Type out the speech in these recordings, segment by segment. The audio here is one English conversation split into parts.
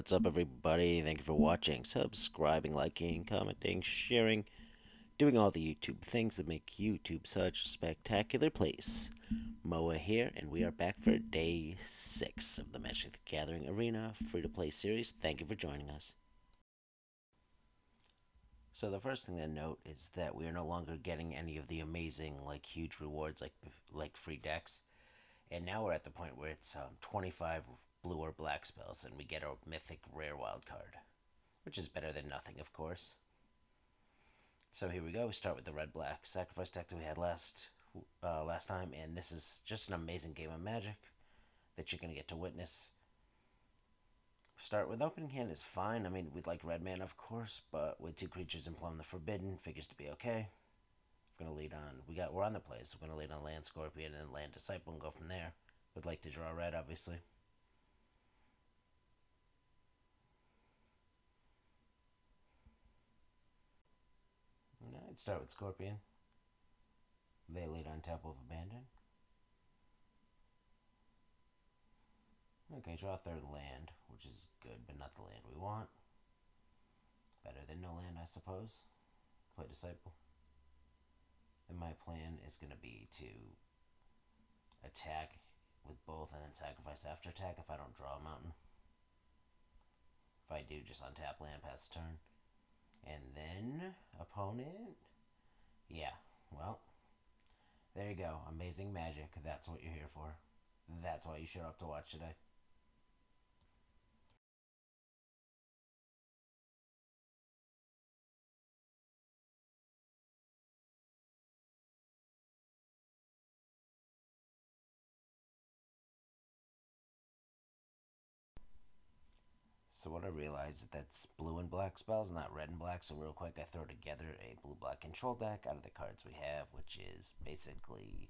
What's up, everybody? Thank you for watching, subscribing, liking, commenting, sharing, doing all the YouTube things that make YouTube such a spectacular place. Moa here, and we are back for day 6 of the Magic the Gathering Arena free-to-play series. Thank you for joining us. So the first thing to note is that we are no longer getting any of the amazing, huge rewards like free decks. And now we're at the point where it's 25 blue or black spells, and we get a mythic rare wild card, which is better than nothing, of course. So here we go. We start with the red black sacrifice deck that we had last time, and this is just an amazing game of Magic that you're gonna get to witness. Start with opening hand is fine. I mean, we'd like red mana, of course, but with two creatures and Plum the Forbidden, figures to be okay. We're gonna lead on. We're on the place. We're gonna lead on Land Scorpion and Land Disciple and go from there. Would like to draw red, obviously. I'd start with Scorpion. They lead on Temple of Abandon. Okay, draw a third land, which is good, but not the land we want. Better than no land, I suppose. Play Disciple. And my plan is going to be to attack with both and then sacrifice after attack if I don't draw a mountain. If I do, just untap land, pass the turn. And then, opponent. Yeah, well, there you go. Amazing Magic. That's what you're here for. That's why you showed up to watch today. So what I realized is that's blue and black spells, not red and black. So real quick, I throw together a blue-black control deck out of the cards we have, which is basically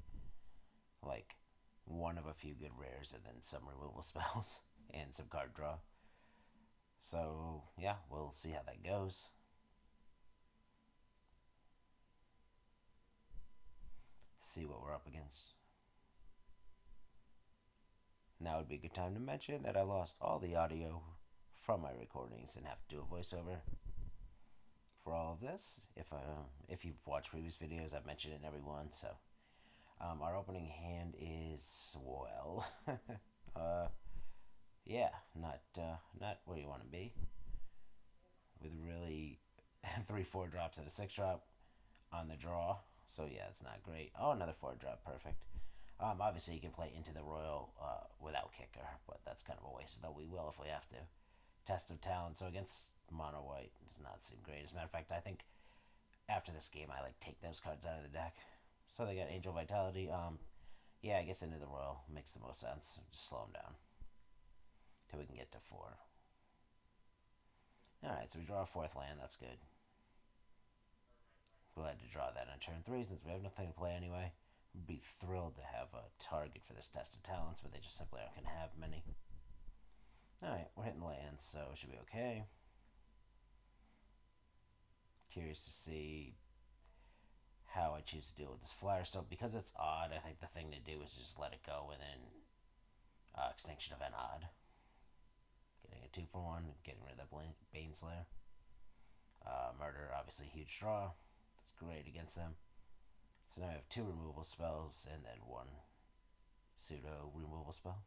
like one of a few good rares and then some removal spells and some card draw. So yeah, we'll see how that goes. See what we're up against. Now would be a good time to mention that I lost all the audio from my recordings and have to do a voiceover for all of this. If you've watched previous videos, I've mentioned it in every one. So our opening hand is, well, yeah, not where you want to be. With really 3/4 drops and a 6 drop on the draw. So yeah, it's not great. Oh, another 4 drop, perfect. Obviously, you can play into the Royal without kicker, but that's kind of a waste, though we will if we have to. Test of Talent, so against Mono White does not seem great. As a matter of fact, I think after this game, I take those cards out of the deck. So they got Angel Vitality. Yeah, I guess into the Royal makes the most sense. Just slow them down till we can get to 4. All right, so we draw a 4th land. That's good. Glad to draw that on turn 3 since we have nothing to play anyway. We'd be thrilled to have a target for this Test of Talents, but they just simply aren't going to have many. Alright, we're hitting lands, so it should be okay. Curious to see how I choose to deal with this flyer. So because it's odd, I think the thing to do is just let it go and then Extinction Event odd. Getting a 2-for-1, getting rid of the Baneslayer. Murder, obviously huge draw. That's great against them. So now I have 2 removal spells and then 1 pseudo removal spell.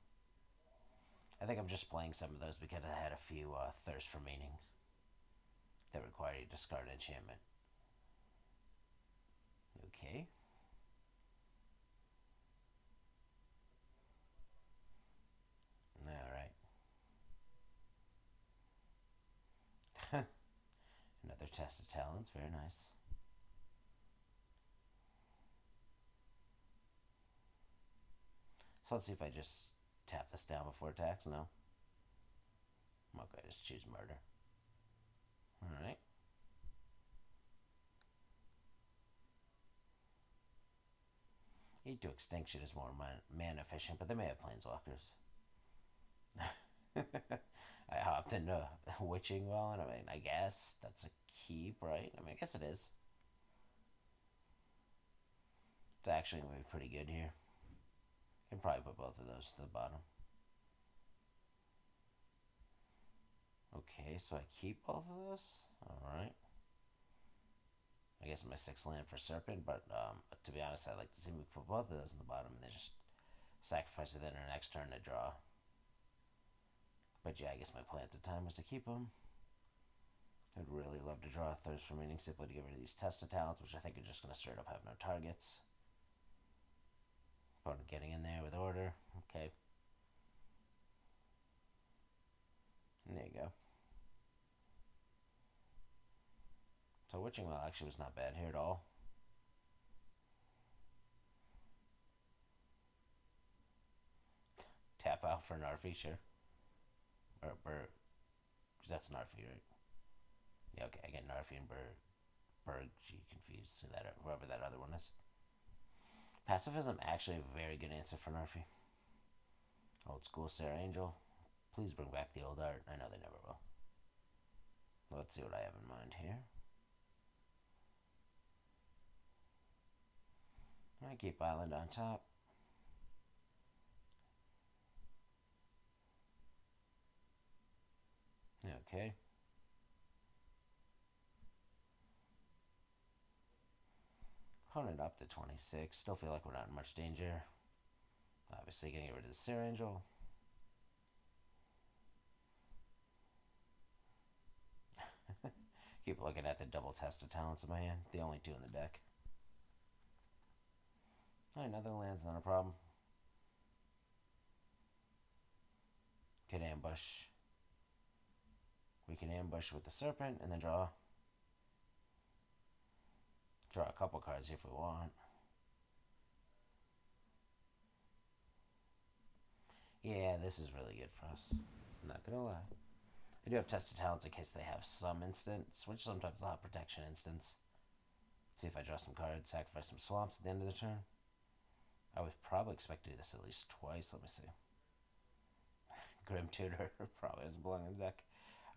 I think I'm just playing some of those because I had a few Thirst for Meaning that require you to discard enchantment. Okay. Alright. Another Test of Talents, very nice. So let's see if I just tap this down before attacks. No. Okay, just choose Murder. Alright. E2 Extinction is more mana efficient, but they may have Planeswalkers. I hopped into Witching Well, and I mean, I guess that's a keep, right? I mean, I guess it is. It's actually going to be pretty good here. Can probably put both of those to the bottom. Okay, so I keep both of those? Alright. I guess my 6th land for Serpent, but to be honest, I'd like to see me put both of those in the bottom and then just sacrifice it then our next turn to draw. But yeah, I guess my plan at the time was to keep them. I'd really love to draw a Thirst for Meaning simply to get rid of these Testa Talents, which I think are just going to straight up have no targets. Opponent getting in there with order. Okay. There you go. So Witching Well actually was not bad here at all. Tap out for Narfi, sure. Or Berg. That's Narfi, right? Yeah, okay. I get Narfi and Berg. She confused to that, whoever that other one is. Pacifism actually a very good answer for Narfi. Old school Sarah Angel. Please bring back the old art. I know they never will. Let's see what I have in mind here. I keep Island on top. Okay. Opponent up to 26. Still feel like we're not in much danger. Obviously, gonna get rid of the Sarah Angel. Keep looking at the double Testa Talents in my hand. The only two in the deck. Alright, another land's not a problem. Could ambush. We can ambush with the Serpent and then draw. Draw a couple cards if we want. Yeah, this is really good for us. I'm not gonna lie. I do have Testa Talents in case they have some instants, which sometimes they'll have protection instants. Let's see if I draw some cards, sacrifice some swamps at the end of the turn. I would probably expect to do this at least twice. Let me see. Grim Tutor probably doesn't belong in the deck.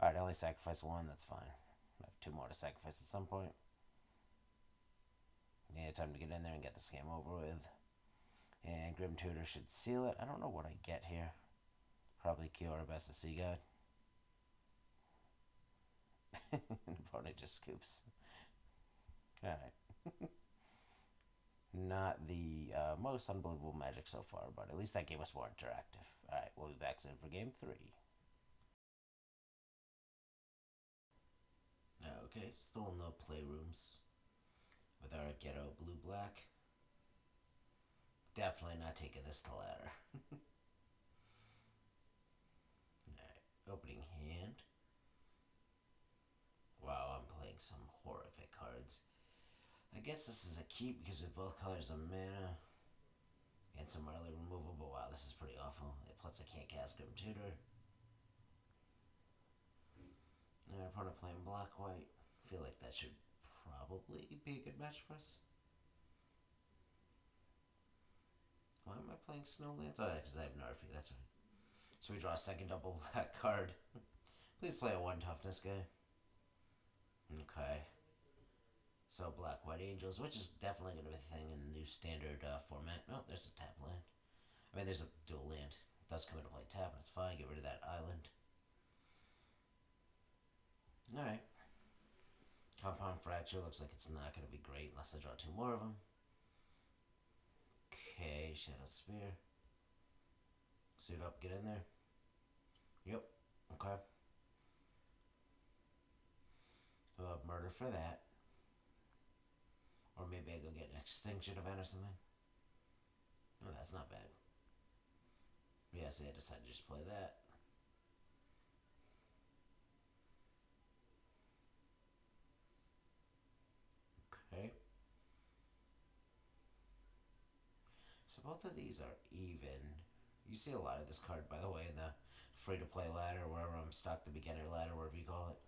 Alright, I only sacrifice one, that's fine. I have two more to sacrifice at some point. Yeah, time to get in there and get this game over with. And Grim Tutor should seal it. I don't know what I get here. Probably Kiora Best of Sea God. Opponent just scoops. Alright. Not the most unbelievable magic so far, but at least that game was more interactive. Alright, we'll be back soon for game 3. Okay, still in the playrooms with our ghetto blue-black. Definitely not taking this to ladder. Alright, opening hand. Wow, I'm playing some horrific cards. I guess this is a keep because with both colors of mana and some early removal, but wow, this is pretty awful. Plus, I can't cast Grim Tutor. And our opponent playing black-white. Feel like that should probably be a good match for us. Why am I playing Snowlands? Oh, yeah, because I have Narfi, that's right. So we draw a second double black card. Please play a 1 toughness guy. Okay. So Black White Angels, which is definitely going to be a thing in the new standard format. Oh, there's a tap land. I mean, there's a dual land. It does come into play tap, but it's fine. Get rid of that island. Alright. Compound Fracture looks like it's not going to be great unless I draw 2 more of them. Okay, Shadow Spear. Suit up, get in there. Yep, okay. We'll have Murder for that. Or maybe I go get an Extinction Event or something. No, that's not bad. Yes, I decided to just play that. Okay. So both of these are even. You see a lot of this card, by the way, in the free-to-play ladder, wherever I'm stuck, the beginner ladder, wherever you call it.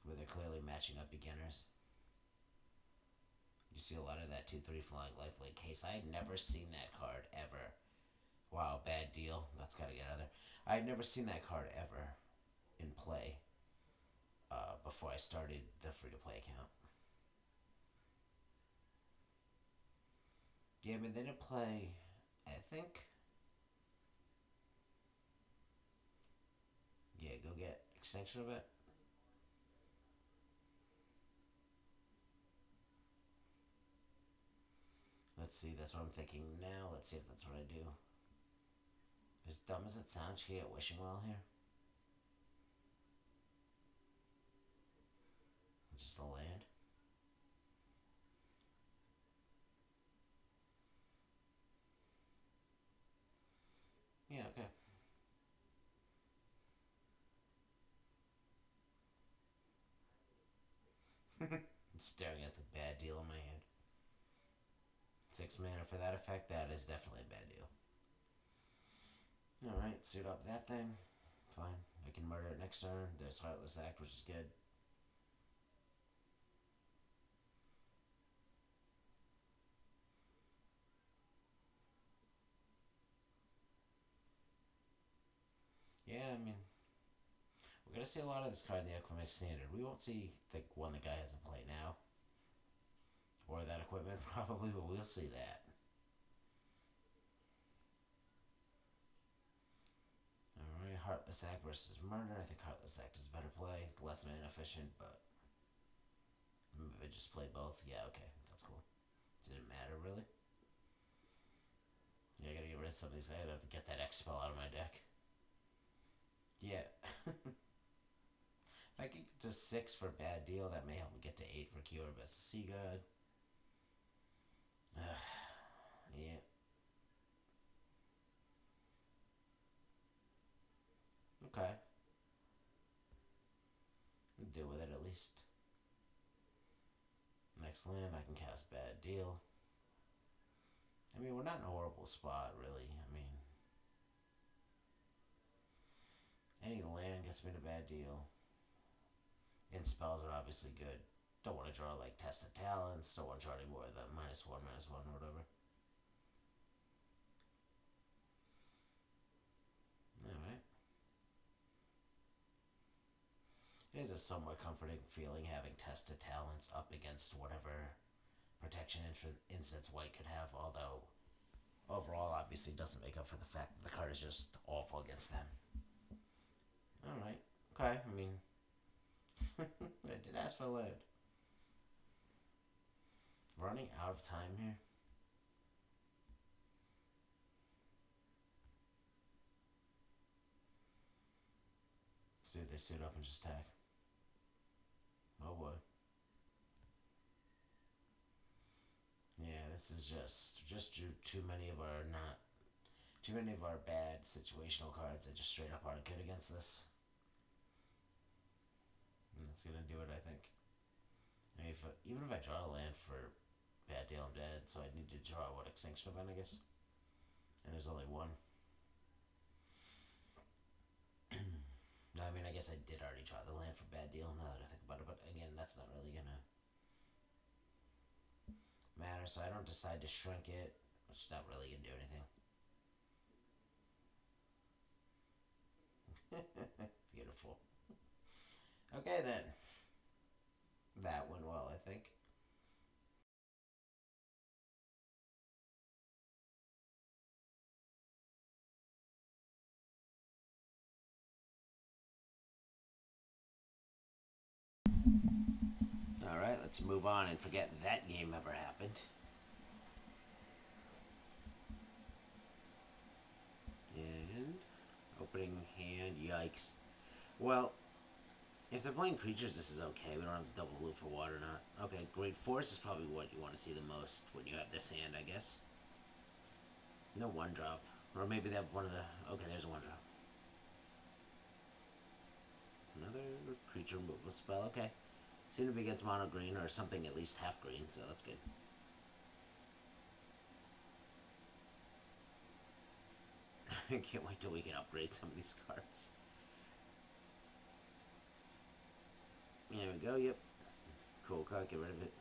Where they're clearly matching up beginners. You see a lot of that 2-3 flying lifelink case. I had never seen that card ever. Wow, bad deal. That's gotta get out of there. I had never seen that card ever in play before I started the free-to-play account. Yeah, I mean, they didn't play, I think. Yeah, go get extinction of it? Let's see, that's what I'm thinking now. Let's see if that's what I do. As dumb as it sounds, you get Wishing Well here. Just a land. Yeah, okay. Staring at the bad deal in my hand. 6 mana for that effect, that is definitely a bad deal. Alright, suit up that thing. Fine. I can murder it next turn. There's Heartless Act, which is good. Yeah, I mean, we're gonna see a lot of this card in the upcoming standard. We won't see the one the guy hasn't played now. Or that equipment, probably, but we'll see that. Alright, Heartless Act versus Murder. I think Heartless Act is a better play. Less mana efficient, but maybe I just play both. Yeah, okay, that's cool. Didn't matter, really. Yeah, I gotta get rid of some of these. I have to get that X spell out of my deck. Yeah. If I can get to 6 for Bad Deal, that may help me get to 8 for Cure Best Sea God. Yeah. Okay. Deal with it at least. Next land, I can cast Bad Deal. I mean, we're not in a horrible spot, really. I mean, any land gets me to Bad Deal. And spells are obviously good. Don't want to draw like Test of Talents. Don't want to draw any more of the -1/-1 or whatever. Alright. It is a somewhat comforting feeling having Test of Talents up against whatever protection instance white could have, although overall obviously doesn't make up for the fact that the card is just awful against them. Alright. Okay, I mean, I did ask for land. Running out of time here. See if they suit up and just tag. Oh boy. Yeah, this is just too many of our not too many of our bad situational cards that just straight up aren't good against this. And that's gonna do it, I think. I mean, even if I draw a land for Bad Deal, I'm dead. So I need to draw what Extinction Event, I guess. And there's only one. No, I mean, I guess I did already draw the land for Bad Deal now that I think about it, but again, that's not really gonna matter, so I don't decide to shrink it, which is not really gonna do anything. Beautiful. Okay then. That went well, I think. Alright, let's move on and forget that game ever happened. And opening hand, yikes. Well, if they're playing creatures, this is okay. We don't have double blue for water, not. Okay, Great Force is probably what you want to see the most when you have this hand, I guess. No one drop. Or maybe they have one of the... Okay, there's a one drop. Another creature removal spell, okay. Seem to be against mono green or something at least half green, so that's good. I can't wait till we can upgrade some of these cards. There we go, yep. Cool, can't get rid of it.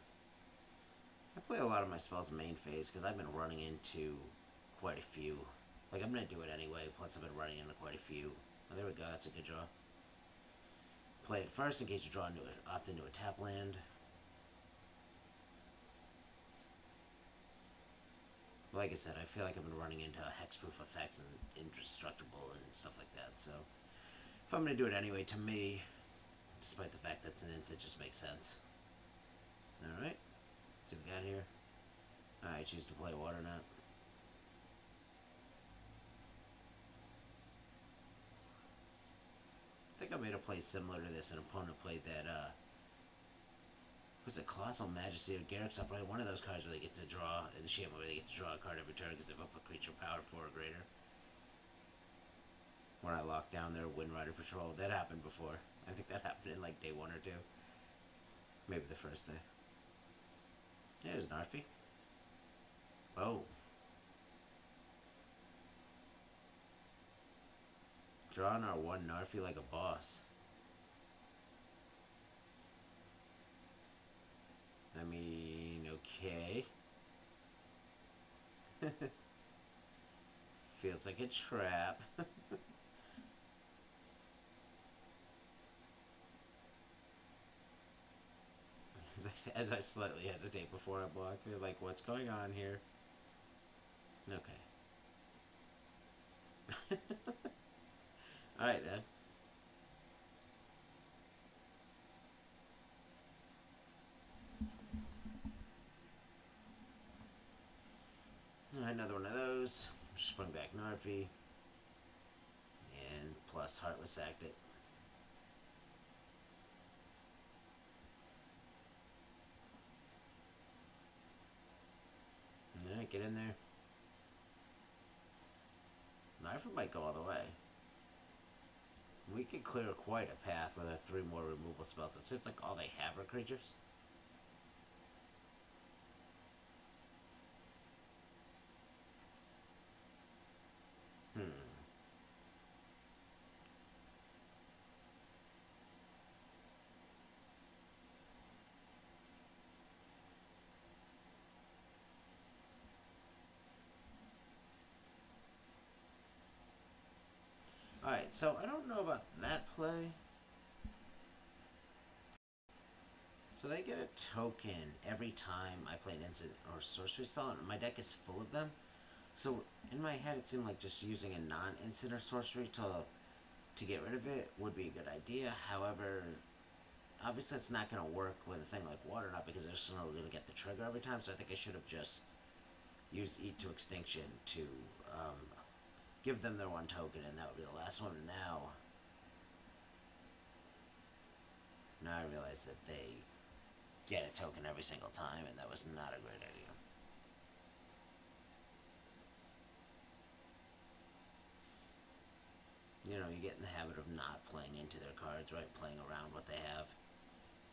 I play a lot of my spells main phase because I've been running into quite a few. Like, I'm going to do it anyway, plus I've been running into quite a few. Oh, there we go, that's a good draw. Play it first in case you draw into it. Opt into a tap land. Like I said, I feel like I've been running into hexproof effects and indestructible and stuff like that, so If I'm gonna do it anyway, to me, despite the fact that it's an instant, just makes sense. Alright. See what we got here. Alright, choose to play water now. I think I made a play similar to this. An opponent played that, was it Colossal Majesty or Garrick's Upright? One of those cards where they get to draw, and Shama where they get to draw a card every turn because they've up a creature power 4 or greater. When I locked down their Wind Rider Patrol. That happened before. I think that happened in like day 1 or 2. Maybe the first day. There's Narfi. Oh. Drawing our 1 Narfi like a boss. I mean, okay. Feels like a trap. As I slightly hesitate before I block, you're like, what's going on here? Okay. Alright then. Another one of those. Just bring back Narfi. And plus Heartless Act it. Alright, get in there. Narfi might go all the way. We could clear quite a path with our 3 more removal spells. It seems like all they have are creatures. Alright, so I don't know about that play. So they get a token every time I play an instant or sorcery spell, and my deck is full of them. So in my head, it seemed like just using a non-instant or sorcery to get rid of it would be a good idea. However, obviously that's not going to work with a thing like Water Knot because they're just going to get the trigger every time. So I think I should have just used Eat to Extinction to give them their 1 token, and that would be the last one. Now I realize that they get a token every single time, and that was not a great idea. You know, you get in the habit of not playing into their cards, right? Playing around what they have.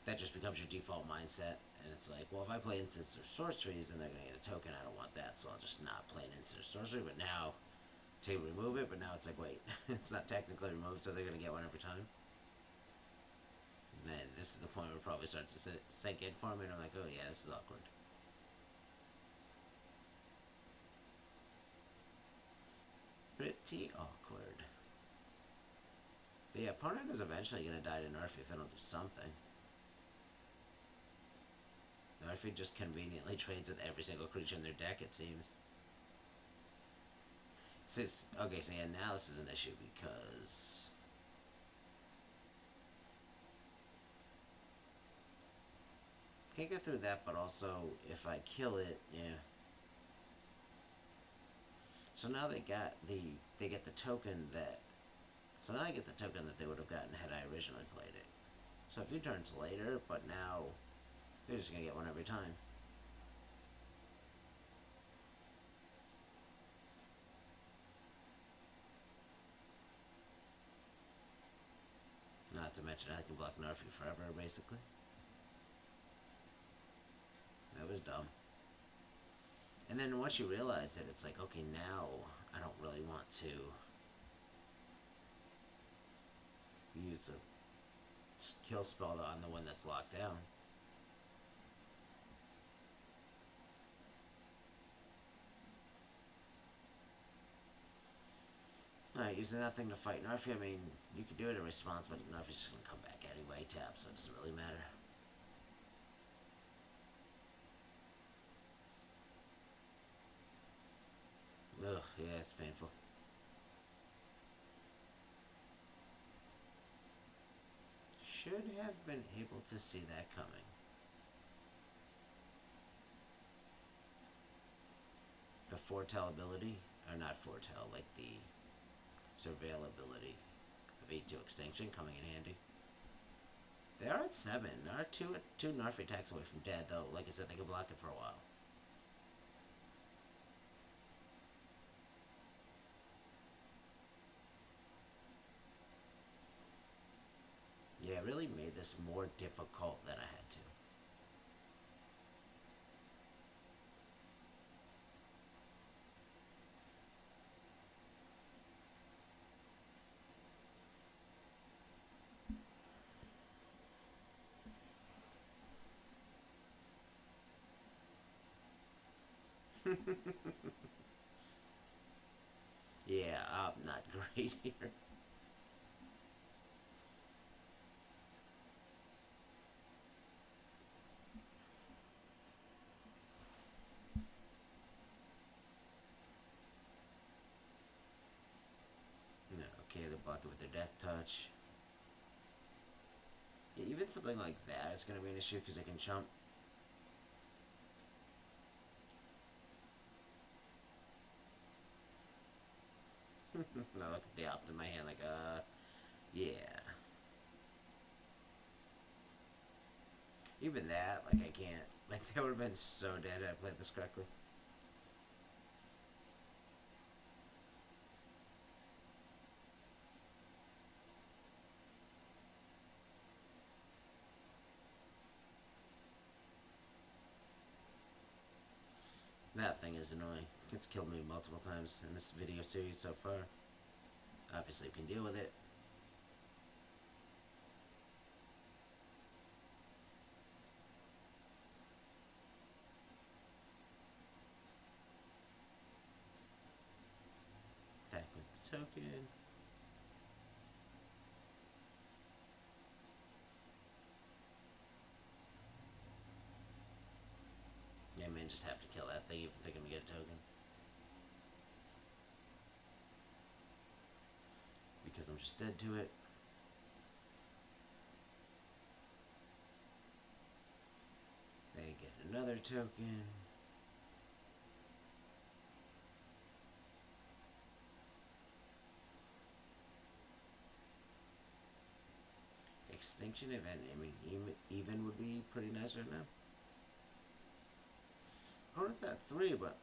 That just becomes your default mindset, and it's like, well, if I play instants or sorceries, then they're going to get a token. I don't want that, so I'll just not play an instant or sorcery. But now, to remove it, but now it's like, wait, it's not technically removed, so they're going to get one every time. Man, this is the point where it probably starts to sink in for me, and I'm like, oh yeah, this is awkward. Pretty awkward. The opponent is eventually going to die to Narfi if they don't do something. Narfi just conveniently trades with every single creature in their deck, it seems. Okay, so yeah, now this is an issue because can't get through that, but also if I kill it, yeah. So now they get the token that. So now I get the token that they would have gotten had I originally played it. So a few turns later, but now they're just gonna get one every time. Not to mention I can block Narfi forever, basically. That was dumb. And then once you realize that, it's like, okay, now I don't really want to use a kill spell on the one that's locked down. Alright, using that thing to fight Narfi, I mean, you could do it in response, but Narfi's just going to come back anyway, tap, so it doesn't really matter. Ugh, yeah, it's painful. should have been able to see that coming. The foretell ability, or not foretell, like the surveil ability of 8-2 extinction coming in handy. They are at 7. They are two Narf attacks away from dead, though. Like I said, they can block it for a while. Yeah, it really made this more difficult than I had to. Yeah, I'm not great here. No, okay, they block it with their death touch. Yeah, even something like that is going to be an issue because they can jump. I look at the opt in my hand like, yeah. Even that, like, I can't. Like, that would have been so dead had I played this correctly. That thing is annoying. It's killed me multiple times in this video series so far. Obviously, we can deal with it. Attack with the token. Yeah, man, just have to kill that thing even thinking to get a token. Because I'm just dead to it. They get another token. Extinction event, I mean, even would be pretty nice right now. Opponent's at 3, but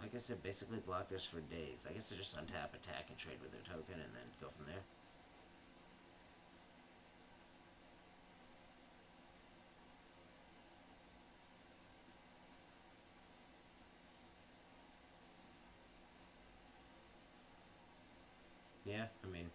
like I said, basically blockers for days. I guess they just untap, attack, and trade with their token, and then go from there. Yeah, I mean,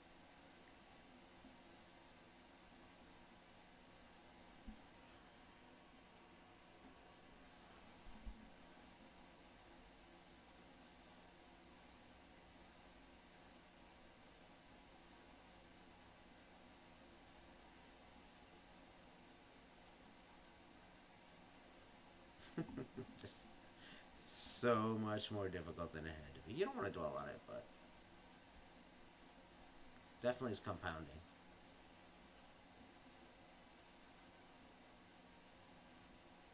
just so much more difficult than it had to be. You don't want to dwell on it, but definitely is compounding.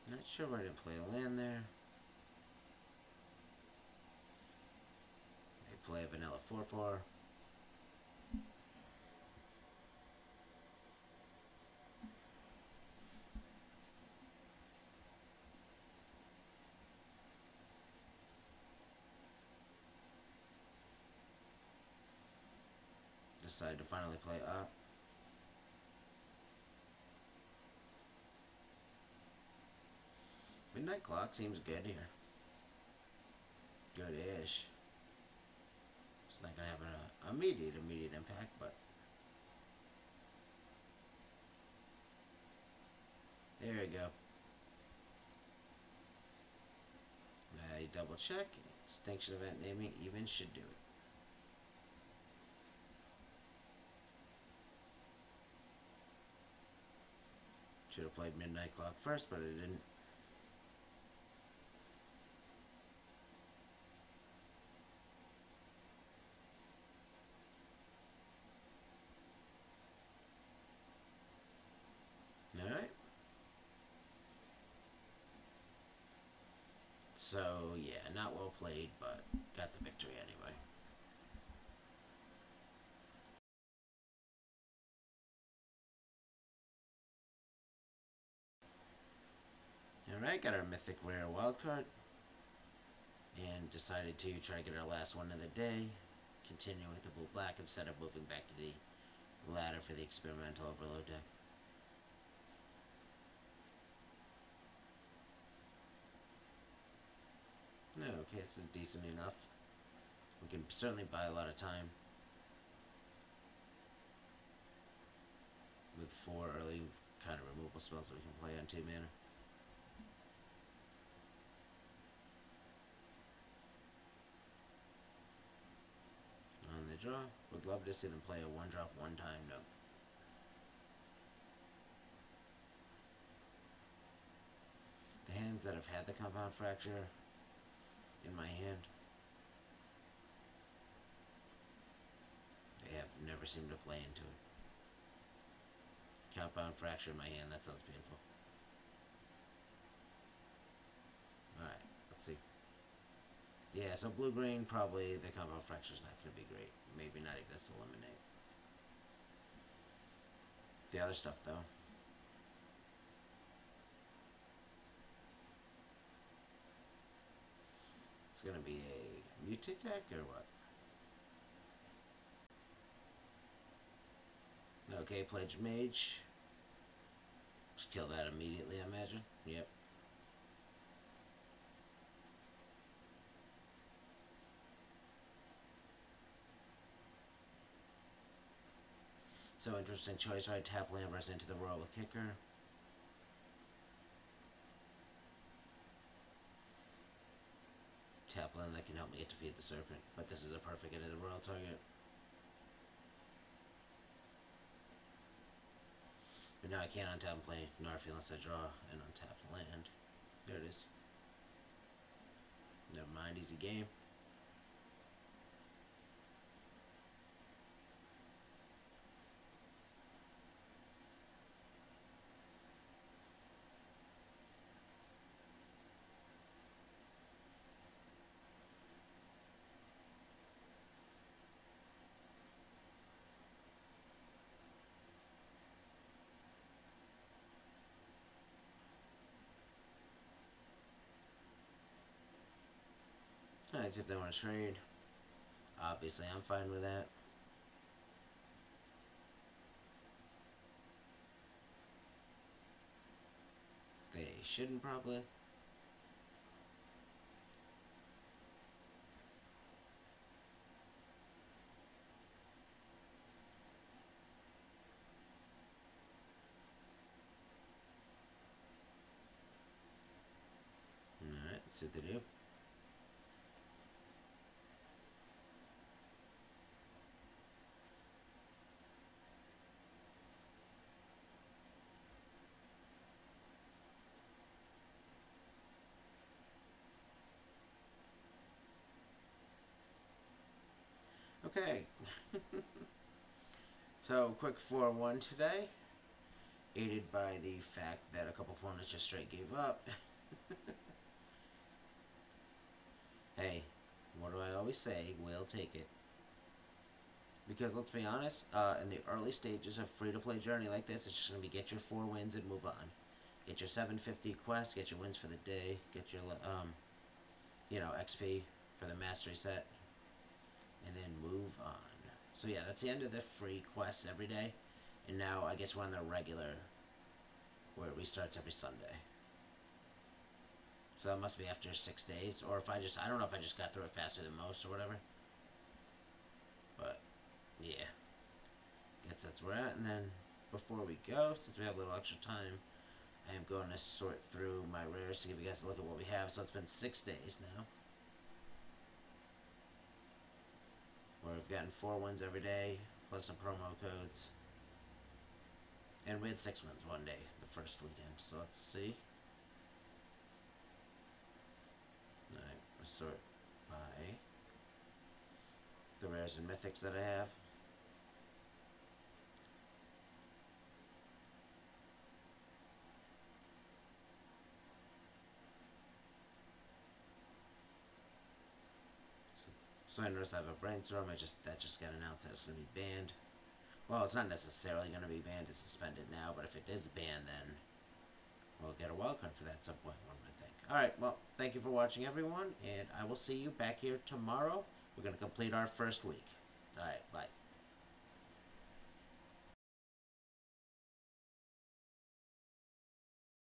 Not sure why I didn't play a land there. They play a vanilla 4/4. Decided to finally play up. Midnight Clock seems good here. Good-ish. It's not going to have an immediate impact, but there you go. You double check. Extinction event naming even should do it. Should have played Midnight Clock first, but it didn't. So, yeah, not well played, but got the victory anyway. Alright, got our mythic rare wildcard. And decided to try to get our last one of the day. Continue with the blue black instead of moving back to the ladder for the experimental overload deck. No, okay, this is decent enough. We can certainly buy a lot of time with 4 early kind of removal spells that we can play on 2 mana. On the draw, would love to see them play a 1-drop 1-time. Nope. The hands that have had the compound fracture in my hand, they have never seemed to play into it. Compound fracture in my hand, that sounds painful. Alright, let's see. Yeah, so blue-green, probably the compound fracture is not going to be great. Maybe not even this eliminate. The other stuff, though. It's going to be a mutate deck, or what? Okay, Pledge Mage. Just kill that immediately, I imagine. Yep. So interesting choice, right? Tap land versus into the royal with kicker. Tap land that can help me get to feed the serpent, but this is a perfect into the royal target. But now I can't untap and play Narfi unless I draw an untapped land. There it is. Never mind, easy game. Alright, see if they want to trade. Obviously, I'm fine with that. They shouldn't probably. Alright, let's see what they do. Okay. So, quick 4-1 today. Aided by the fact that a couple opponents just straight gave up. Hey, what do I always say? We'll take it. Because let's be honest, in the early stages of free-to-play journey like this, it's just going to be get your 4 wins and move on. Get your 750 quests, get your wins for the day, get your, XP for the mastery set, and then move on. So yeah, that's the end of the free quests every day. And now I guess we're on the regular, where it restarts every Sunday. So that must be after 6 days, or if I don't know if I just got through it faster than most or whatever. But, yeah. Guess that's where we're at. And then, before we go, since we have a little extra time, I am going to sort through my rares to give you guys a look at what we have. So it's been 6 days now, where we've gotten 4 wins every day, plus some promo codes. And we had 6 wins one day, the first weekend. So let's see. Alright, I'll sort by the rares and mythics that I have. So I noticed I have a brainstorm. That just got announced that it's going to be banned. Well, it's not necessarily going to be banned. It's suspended now, but if it is banned, then we'll get a wildcard for that at some point, one would think. All right, well, thank you for watching, everyone, and I will see you back here tomorrow. We're going to complete our first week. All right, bye.